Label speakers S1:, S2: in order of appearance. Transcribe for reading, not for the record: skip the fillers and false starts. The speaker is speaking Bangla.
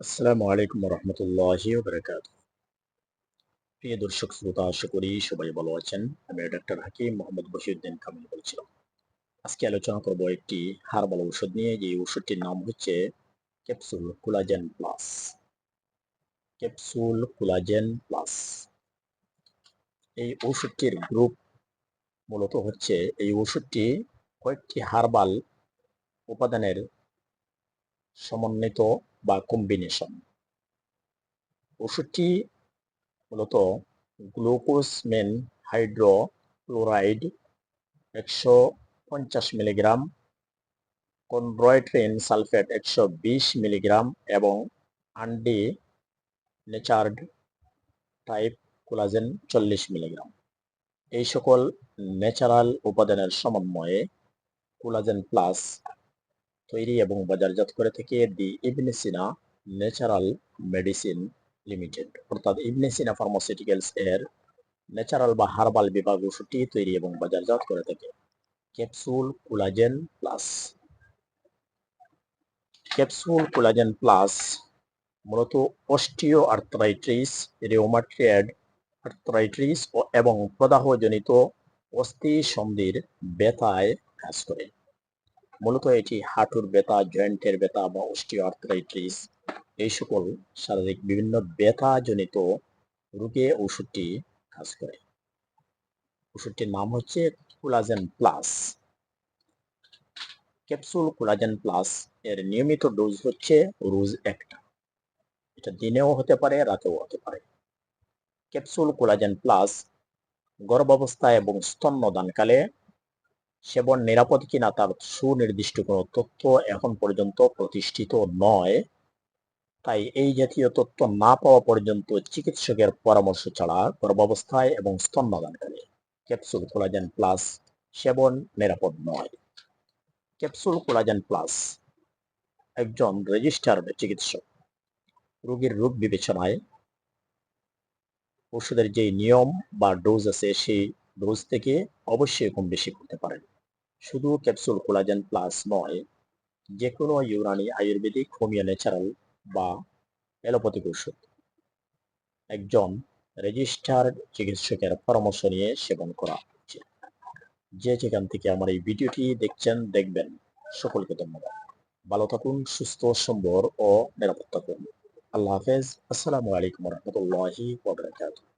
S1: আসসালামু আলাইকুম রহমতুল্লাহি বারাকাতুহু। প্রিয় দর্শক শ্রোতা, আশা করি সবাই ভালো আছেন। আমি ডাক্তার হাকিম মোহাম্মদ বশিরউদ্দিন কামিল বলছিলাম। আজকে আলোচনা করব একটি হার্বাল ঔষধ নিয়ে। যে ওষুধটির নাম হচ্ছে capsule collagen plus. Capsule collagen plus এই ওষুধটির গ্রুপ মূলত হচ্ছে, এই ওষুধটি কয়েকটি হার্বাল উপাদানের সমন্বিত বা কম্বিনেশন। ওষুধটি মূলত গ্লুকোজমেন হাইড্রোক্লোরাইড 150 মিলিগ্রাম, কনড্রয়েট্রিন সালফেট 120 মিলিগ্রাম এবং আন্ডি নেচার্ড টাইপ কোলাজেন 40 মিলিগ্রাম। এই সকল ন্যাচারাল উপাদানের সমন্বয়ে কোলাজেন প্লাস তৈরি এবং বাজারজাত করে থেকে দি ইবনে সিনা ন্যাচারাল মেডিসিন লিমিটেড, অর্থাৎ ইবনে সিনা ফার্মাসিউটিক্যালস এর ন্যাচারাল বা হার্বাল বিভাগ ওষুধটি তৈরি এবং বাজারজাত করে থাকে। Capsule collagen plus. Capsule collagen plus মূলত অস্টিও আর্থ্রাইটিস, রিউমাটয়েড আর্থ্রাইটিস এবং প্রদাহজনিত অস্থি সন্ধির ব্যথায় কাজ করে। মূলত এটি হাঁটুর ব্যথা, জয়েন্টের ব্যথা বা অস্টিও আর্থ্রাইটিস, এই সকল শারীরিক বিভিন্ন ব্যথাজনিত রোগে ওষুধটি কাজ করে। ওষুধটির নাম হচ্ছে collagen plus. Capsule collagen plus এর নিয়মিত ডোজ হচ্ছে রোজ একটা। এটা দিনেও হতে পারে, রাতেও হতে পারে। ক্যাপসুল কোলাজেন প্লাস গর্ভাবস্থায় এবং স্তন্যদানকালে সেবন নিরাপদ কিনা তার সুনির্দিষ্ট কোনো তথ্য এখন পর্যন্ত প্রতিষ্ঠিত নয়। তাই এই জাতীয় তথ্য না পাওয়া পর্যন্ত চিকিৎসকের পরামর্শ ছাড়া গর্ভাবস্থায় এবং স্তন্যদানকালে ক্যাপসুল কোলাজেন প্লাস সেবন নিরাপদ নয়। ক্যাপসুল কোলাজেন প্লাস একজন রেজিস্টার্ড চিকিৎসক রোগীর রোগ বিবেচনায় ওষুধের যে নিয়ম বা ডোজ আছে, সেই ডোজ থেকে অবশ্যই কম বেশি করতে পারেন। শুধু ক্যাপসুল কোলাজেন প্লাস নয়, যে কোনো ইউনানি, আয়ুর্বেদিক, হোমিও, ন্যাচারাল বা অ্যালোপ্যাথিক ওষুধ একজন রেজিস্টার্ড চিকিৎসকের পরামর্শ নিয়ে সেবন করা উচিত। যে যেখান থেকে আমার এই ভিডিওটি দেখছেন, দেখবেন, সকলকে ধন্যবাদ। ভালো থাকুন, সুস্থ, সুন্দর ও নিরাপদ থাকুন। আল্লাহ হাফেজ। আসসালামু আলাইকুম রহমতুল্লাহি ওয়া বারাকাতুহু।